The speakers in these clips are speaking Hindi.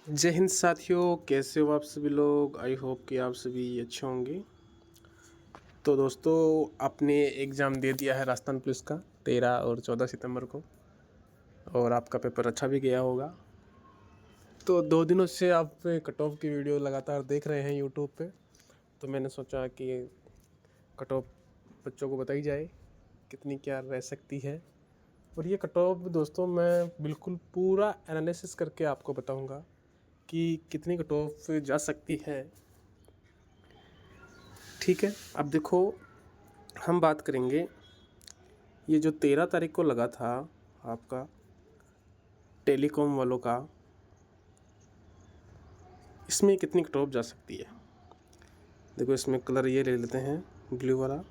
जय हिंद साथियों, कैसे हो आप सभी लोग। आई होप कि आप सभी अच्छे होंगे। तो दोस्तों, आपने एग्ज़ाम दे दिया है राजस्थान पुलिस का 13 और 14 सितंबर को, और आपका पेपर अच्छा भी गया होगा। तो 2 दिनों से आप कट ऑफ की वीडियो लगातार देख रहे हैं यूट्यूब पे, तो मैंने सोचा कि कट ऑफ बच्चों को बताई जाए कितनी क्या रह सकती है। और ये कट ऑफ दोस्तों मैं बिल्कुल पूरा एनालिसिस करके आपको बताऊंगा कि कितनी कट ऑफ जा सकती है। ठीक है, अब देखो, हम बात करेंगे ये जो 13 तारीख को लगा था आपका टेलीकॉम वालों का, इसमें कितनी कट ऑफ जा सकती है। देखो, इसमें कलर ये ले लेते हैं, ब्लू वाला।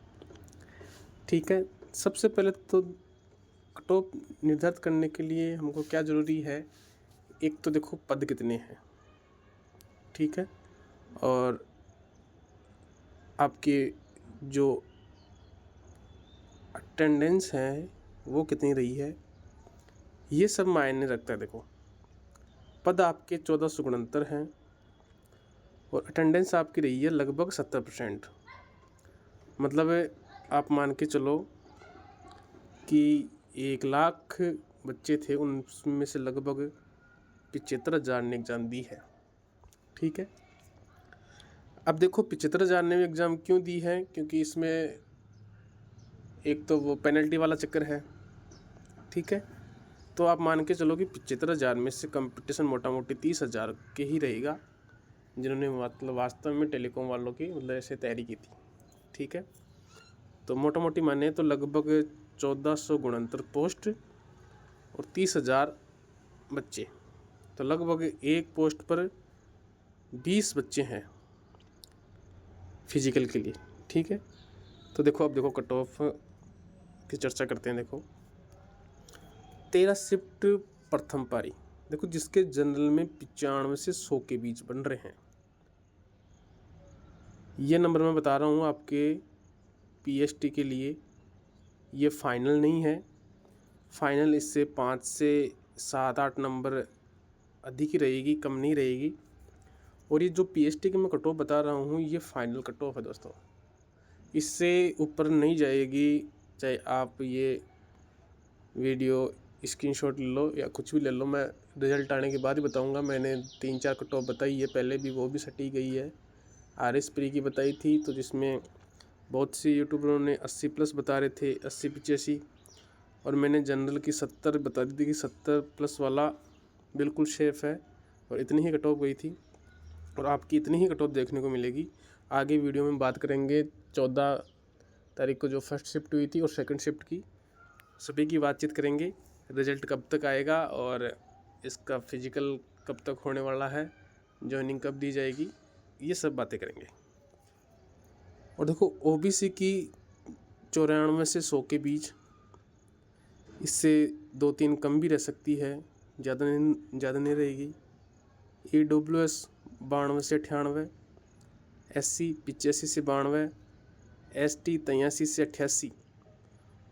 ठीक है, सबसे पहले तो कट ऑफ निर्धारित करने के लिए हमको क्या ज़रूरी है। एक तो देखो पद कितने हैं, ठीक है, और आपके जो अटेंडेंस है वो कितनी रही है, ये सब मायने रखता है। देखो, पद आपके 1469 हैं और अटेंडेंस आपकी रही है लगभग 70%। मतलब आप मान के चलो कि 1 लाख बच्चे थे, उनमें से लगभग 75,000 ने एग्ज़ाम दी है। ठीक है, अब देखो 75,000 ने एग्ज़ाम क्यों दी है, क्योंकि इसमें एक तो वो पेनल्टी वाला चक्कर है। ठीक है, तो आप मान के चलो कि 75,000 में से कंपटीशन मोटा मोटी 30,000 के ही रहेगा, जिन्होंने मतलब वास्तव में टेलीकॉम वालों की मतलब ऐसे तैयारी की थी। ठीक है, तो मोटा मोटी माने तो लगभग 1469 पोस्ट और 30,000 बच्चे, तो लगभग एक पोस्ट पर 20 बच्चे हैं फिजिकल के लिए। ठीक है, तो देखो, अब देखो कट ऑफ की चर्चा करते हैं। देखो, 13 शिफ्ट प्रथम पारी, देखो जिसके जनरल में 95 से 100 के बीच बन रहे हैं। ये नंबर मैं बता रहा हूँ आपके पीएसटी के लिए, ये फाइनल नहीं है। फाइनल इससे 5 से 7-8 नंबर अधिक ही रहेगी, कम नहीं रहेगी। और ये जो पीएसटी की मैं कट ऑफ बता रहा हूँ, ये फाइनल कट ऑफ है दोस्तों, इससे ऊपर नहीं जाएगी। चाहे आप ये वीडियो स्क्रीनशॉट ले लो या कुछ भी ले लो, मैं रिज़ल्ट आने के बाद ही बताऊंगा। मैंने 3-4 कट ऑफ बताई है पहले भी, वो भी सटी गई है। आरएस प्री की बताई थी, तो जिसमें बहुत सी यूट्यूबरों ने 80+ बता रहे थे, 80-85, और मैंने जनरल की 70 बता दी थी कि 70+ वाला बिल्कुल सेफ है, और इतनी ही कट ऑफ गई थी। और आपकी इतनी ही कट ऑफ देखने को मिलेगी। आगे वीडियो में बात करेंगे 14 तारीख को जो फर्स्ट शिफ्ट हुई थी और सेकंड शिफ्ट की, सभी की बातचीत करेंगे। रिज़ल्ट कब तक आएगा और इसका फिजिकल कब तक होने वाला है, जॉइनिंग कब दी जाएगी, ये सब बातें करेंगे। और देखो, ओबीसी की 94 से 100 के बीच, इससे 2-3 कम भी रह सकती है, ज़्यादा नहीं रहेगी। EWS 92 से 98, SC 85 से 92, ST 83 से 88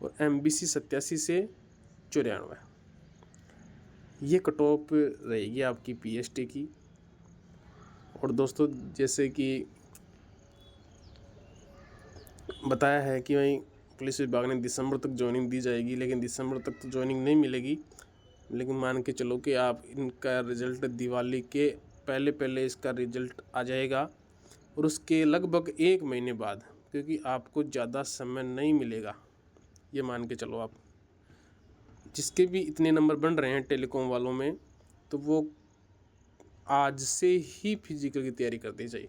और MBC 87 से 94। ये कट ऑफ रहेगी आपकी पीएसटी की। और दोस्तों, जैसे कि बताया है कि भाई पुलिस विभाग ने दिसंबर तक ज्वाइनिंग दी जाएगी, लेकिन दिसंबर तक तो ज्वाइनिंग नहीं मिलेगी। लेकिन मान के चलो कि आप इनका रिज़ल्ट दिवाली के पहले पहले इसका रिज़ल्ट आ जाएगा, और उसके लगभग 1 महीने बाद, क्योंकि आपको ज़्यादा समय नहीं मिलेगा। ये मान के चलो आप, जिसके भी इतने नंबर बन रहे हैं टेलीकॉम वालों में, तो वो आज से ही फिजिकल की तैयारी करनी चाहिए,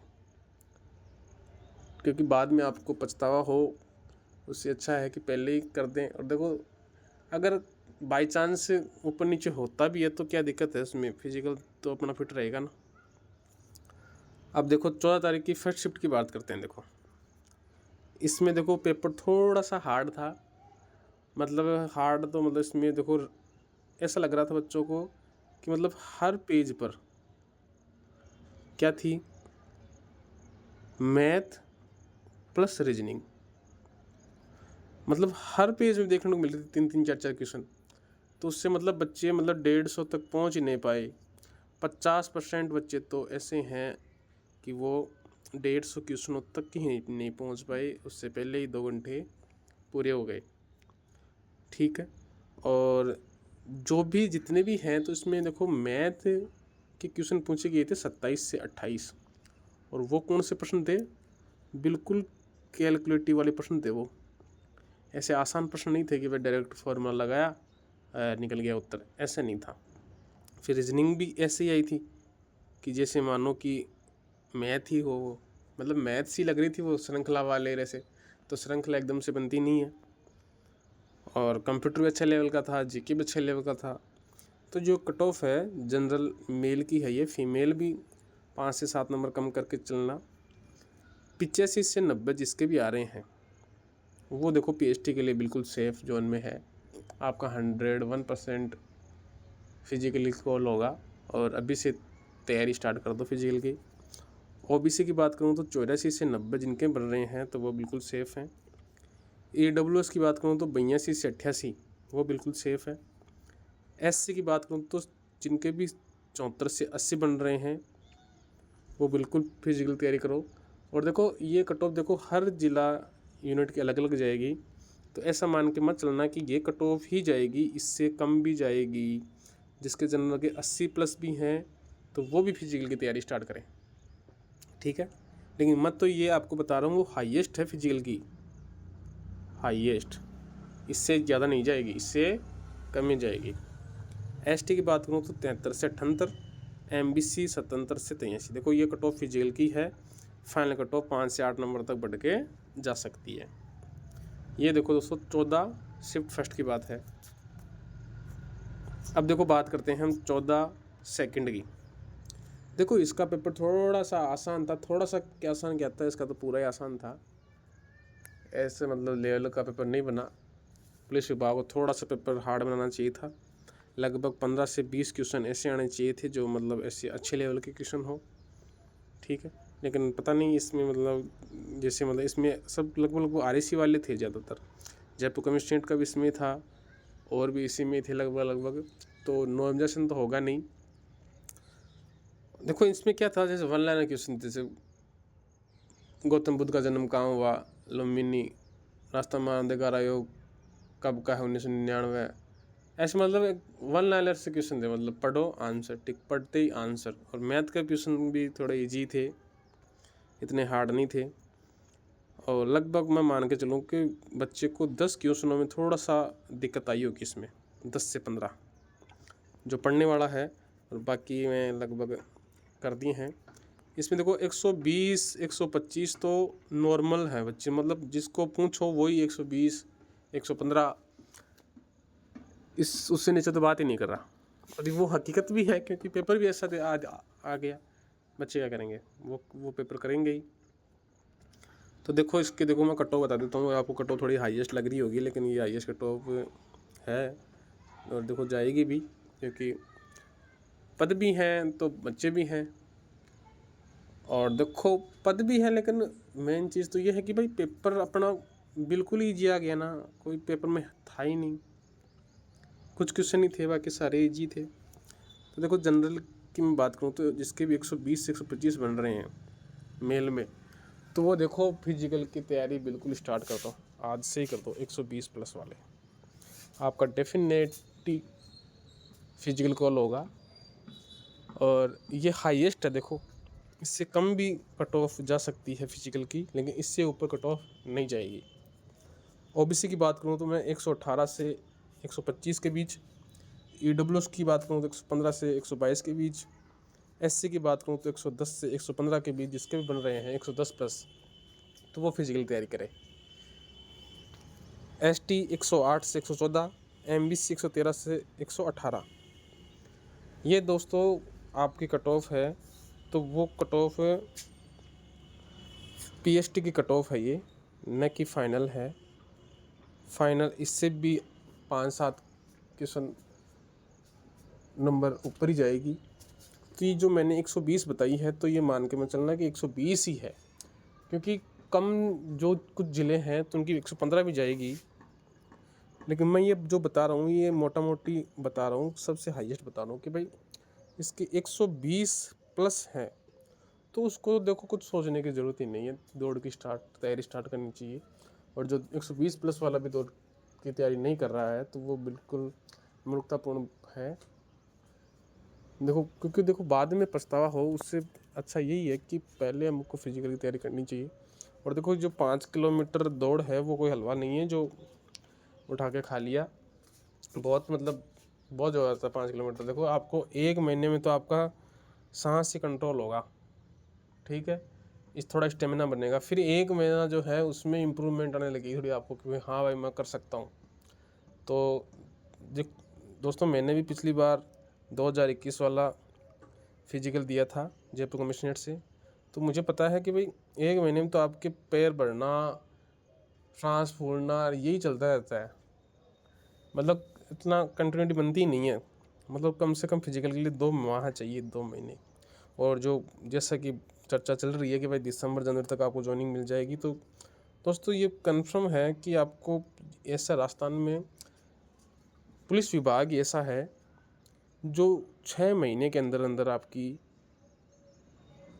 क्योंकि बाद में आपको पछतावा हो। उससे अच्छा है कि पहले ही कर दें। और देखो, अगर बाई चांस ऊपर नीचे होता भी है तो क्या दिक्कत है उसमें, फिजिकल तो अपना फिट रहेगा ना। अब देखो, 14 तारीख की फर्स्ट शिफ्ट की बात करते हैं। देखो, इसमें देखो पेपर थोड़ा सा हार्ड था। मतलब हार्ड तो मतलब इसमें देखो ऐसा लग रहा था बच्चों को कि मतलब हर पेज पर क्या थी, मैथ प्लस रीजनिंग। मतलब हर पेज में देखने को मिल रही थी 3-3 4-4 क्वेश्चन। तो उससे मतलब बच्चे मतलब 150 तक पहुंच ही नहीं पाए। 50% बच्चे तो ऐसे हैं कि वो 150 क्वेश्चनों तक ही नहीं पहुंच पाए, उससे पहले ही 2 घंटे पूरे हो गए। ठीक है, और जो भी जितने भी हैं तो इसमें देखो मैथ के क्वेश्चन पूछे गए थे 27 से 28, और वो कौन से प्रश्न थे? बिल्कुल कैलकुलेटिव वाले प्रश्न थे वो। ऐसे आसान प्रश्न नहीं थे कि भाई डायरेक्ट फॉर्मूला लगाया निकल गया उत्तर, ऐसे नहीं था। फिर रीजनिंग भी ऐसे ही आई थी कि जैसे मानो कि मैथ ही हो, मतलब मैथ सी लग रही थी वो श्रृंखला वाले जैसे, तो श्रृंखला एकदम से बनती नहीं है। और कंप्यूटर भी अच्छा लेवल का था, जीके भी अच्छे लेवल का था। तो जो कट ऑफ है जनरल मेल की है ये, फीमेल भी 5 से 7 नंबर कम करके चलना। 85 से 90 जिसके भी आ रहे हैं वो देखो पीएचडी के लिए बिल्कुल सेफ जोन में है। आपका 101% फिजिकली कॉल होगा, और अभी से तैयारी स्टार्ट कर दो फिजिकल की। ओबीसी की बात करूँ तो 84 से 90 जिनके बन रहे हैं तो वो बिल्कुल सेफ़ हैं। AWS की बात करूँ तो 82 से 88 वो बिल्कुल सेफ़ है। SC की बात करूँ तो जिनके भी 74 से 80 बन रहे हैं वो बिल्कुल फिजिकल तैयारी करो। और देखो ये कट ऑफ देखो हर जिला यूनिट की अलग अलग जाएगी, तो ऐसा मान के मत चलना कि ये कट ऑफ ही जाएगी, इससे कम भी जाएगी। जिसके जनरल के 80+ भी हैं तो वो भी फिजिकल की तैयारी स्टार्ट करें। ठीक है, लेकिन मत तो ये आपको बता रहा हूँ वो हाईएस्ट है फिजिकल की, हाईएस्ट, इससे ज़्यादा नहीं जाएगी, इससे कम ही जाएगी। एसटी की बात करूँ तो 73 से 78, MBC 77 से 83। देखो ये कट ऑफ फिजिकल की है, फाइनल कट ऑफ 5 से 8 नंबर तक बढ़ के जा सकती है। ये देखो दोस्तों 14 शिफ्ट फर्स्ट की बात है। अब देखो बात करते हैं हम 14 सेकंड की। देखो इसका पेपर थोड़ा सा आसान था, थोड़ा सा क्या आसान क्या था, इसका तो पूरा ही आसान था। ऐसे मतलब लेवल का पेपर नहीं बना, पुलिस विभाग को थोड़ा सा पेपर हार्ड बनाना चाहिए था। लगभग 15 से 20 क्वेश्चन ऐसे आने चाहिए थे जो मतलब ऐसे अच्छे लेवल के क्वेश्चन हो। ठीक है, लेकिन पता नहीं इसमें मतलब जैसे मतलब इसमें सब लगभग RAC वाले थे ज़्यादातर। जयपुर कमिश्नरेट का भी इसमें था, और भी इसी में थे लगभग, तो नो ऑब्जेक्शन तो होगा नहीं। देखो इसमें क्या था, जैसे 1 लाइनर क्वेश्चन, जैसे गौतम बुद्ध का जन्म कहाँ हुआ, लुम्बिनी, रास्ता मानदेगार आयोग कब का है, 1999। ऐसे मतलब 1 लाइनर से क्वेश्चन थे, मतलब पढ़ो आंसर, टिक पढ़ते ही आंसर। और मैथ का क्वेश्चन भी थोड़े इजी थे, इतने हार्ड नहीं थे। और लगभग मैं मान के चलूँ कि बच्चे को 10 क्वेश्चनों में थोड़ा सा दिक्कत आई होगी इसमें, 10 से 15 जो पढ़ने वाला है, और बाकी में लगभग कर दिए हैं। इसमें देखो 120 125 तो नॉर्मल है बच्चे, मतलब जिसको पूछो वही 120 115, इस उससे नीचे तो बात ही नहीं कर रहा। और वो हकीकत भी है, क्योंकि पेपर भी ऐसा आ गया, बच्चे क्या करेंगे, वो पेपर करेंगे ही। तो देखो इसके देखो मैं कट ऑफ बता देता हूँ आपको। कट ऑफ थोड़ी हाईएस्ट लग रही होगी, लेकिन ये हाईएस्ट कट ऑफ है, और देखो जाएगी भी, क्योंकि पद भी हैं तो बच्चे भी हैं। और देखो पद भी है, लेकिन मेन चीज़ तो ये है कि भाई पेपर अपना बिल्कुल ही ईजी आ गया ना, कोई पेपर में था ही नहीं, कुछ क्वेश्चन ही थे, बाकी सारे ईजी थे। तो देखो जनरल की मैं बात करूँ तो जिसके भी 120 से 125 बन रहे हैं मेल में, तो वो देखो फिजिकल की तैयारी बिल्कुल स्टार्ट कर दो, आज से ही कर दो। 120+ वाले आपका डेफिनेटली फिजिकल कॉल होगा, और ये हाईएस्ट है। देखो इससे कम भी कट ऑफ जा सकती है फिजिकल की, लेकिन इससे ऊपर कट ऑफ नहीं जाएगी। ओबीसी की बात करूँ तो मैं 118 से 125 के बीच, EWS की बात करूँ तो 115 से 122 के बीच, SC की बात करूँ तो 110 से 115 के बीच जिसके भी बन रहे हैं 110+, तो वो फिजिकल तैयारी करे। ST 108 से 114, MBC 113 से 118। ये दोस्तों आपकी कट ऑफ है, तो वो कट ऑफ PST की कट ऑफ है ये, न कि फाइनल है। फाइनल इससे भी 5-7 क्वेश्चन नंबर ऊपर ही जाएगी। तो ये जो मैंने 120 बताई है, तो ये मान के मैं चलना कि 120 ही है, क्योंकि कम जो कुछ ज़िले हैं तो उनकी 115 भी जाएगी। लेकिन मैं ये जो बता रहा हूँ ये मोटा मोटी बता रहा हूँ, सबसे हाईएस्ट बता रहा हूँ कि भाई इसके 120 प्लस हैं, तो उसको देखो कुछ सोचने की ज़रूरत ही नहीं है, दौड़ की तैयारी स्टार्ट करनी चाहिए। और जो 120 प्लस वाला भी दौड़ की तैयारी नहीं कर रहा है तो वो बिल्कुल मूर्खतापूर्ण है। देखो, क्योंकि देखो बाद में पछतावा हो उससे अच्छा यही है कि पहले हमको फिजिकल की तैयारी करनी चाहिए। और देखो, जो 5 किलोमीटर दौड़ है वो कोई हलवा नहीं है जो उठा के खा लिया। बहुत मतलब बहुत ज़्यादा था 5 किलोमीटर। देखो, आपको 1 महीने में तो आपका सांस ही कंट्रोल होगा, ठीक है, इस थोड़ा स्टेमिना बनेगा, फिर 1 महीना जो है उसमें इम्प्रूवमेंट आने लगेगी थोड़ी आपको कि हाँ भाई मैं कर सकता हूँ। तो दोस्तों, मैंने भी पिछली बार 2021 वाला फिजिकल दिया था जयपुर कमिश्नरेट से, तो मुझे पता है कि भाई 1 महीने में तो आपके पैर बढ़ना, सांस फूलना यही चलता रहता है, मतलब इतना कंटिन्यूटी बनती ही नहीं है। मतलब कम से कम फिजिकल के लिए 2 माह चाहिए, 2 महीने। और जो जैसा कि चर्चा चल रही है कि भाई दिसंबर जनवरी तक आपको ज्वाइनिंग मिल जाएगी, तो दोस्तों ये कंफर्म है कि आपको ऐसा राजस्थान में पुलिस विभाग ऐसा है जो 6 महीने के अंदर अंदर आपकी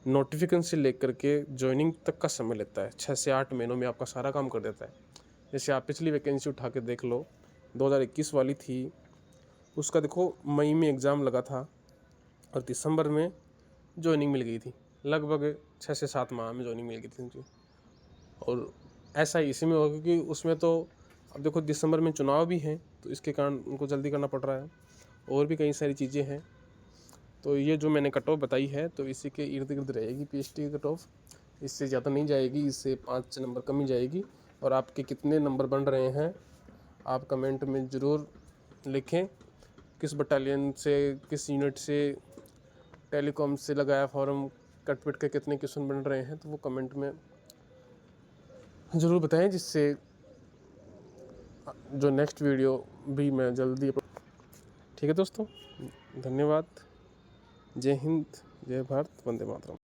नोटिफिकेशन से लेकर के ज्वाइनिंग तक का समय लेता है। 6 से 8 महीनों में आपका सारा काम कर देता है। जैसे आप पिछली वैकेंसी उठा के देख लो, 2021 वाली थी, उसका देखो मई में एग्ज़ाम लगा था और दिसंबर में ज्वाइनिंग मिल गई थी। लगभग 6 से 7 माह में ज्वाइनिंग मिल गई थी उनकी। और ऐसा ही इसी में होगा क्योंकि उसमें तो अब देखो दिसंबर में चुनाव भी हैं, तो इसके कारण उनको जल्दी करना पड़ रहा है। और भी कई सारी चीज़ें हैं। तो ये जो मैंने कट ऑफ बताई है तो इसी के इर्द गिर्द रहेगी पीएचडी की कट ऑफ, इससे ज़्यादा नहीं जाएगी, इससे 5 नंबर कम ही जाएगी। और आपके कितने नंबर बन रहे हैं आप कमेंट में ज़रूर लिखें। किस बटालियन से, किस यूनिट से, टेलीकॉम से लगाया फॉर्म, कट पिट के कितने क्वेश्चन बन रहे हैं, तो वो कमेंट में ज़रूर बताएं, जिससे जो नेक्स्ट वीडियो भी मैं जल्दी। ठीक है दोस्तों, धन्यवाद। जय हिंद, जय भारत, वंदे मातरम।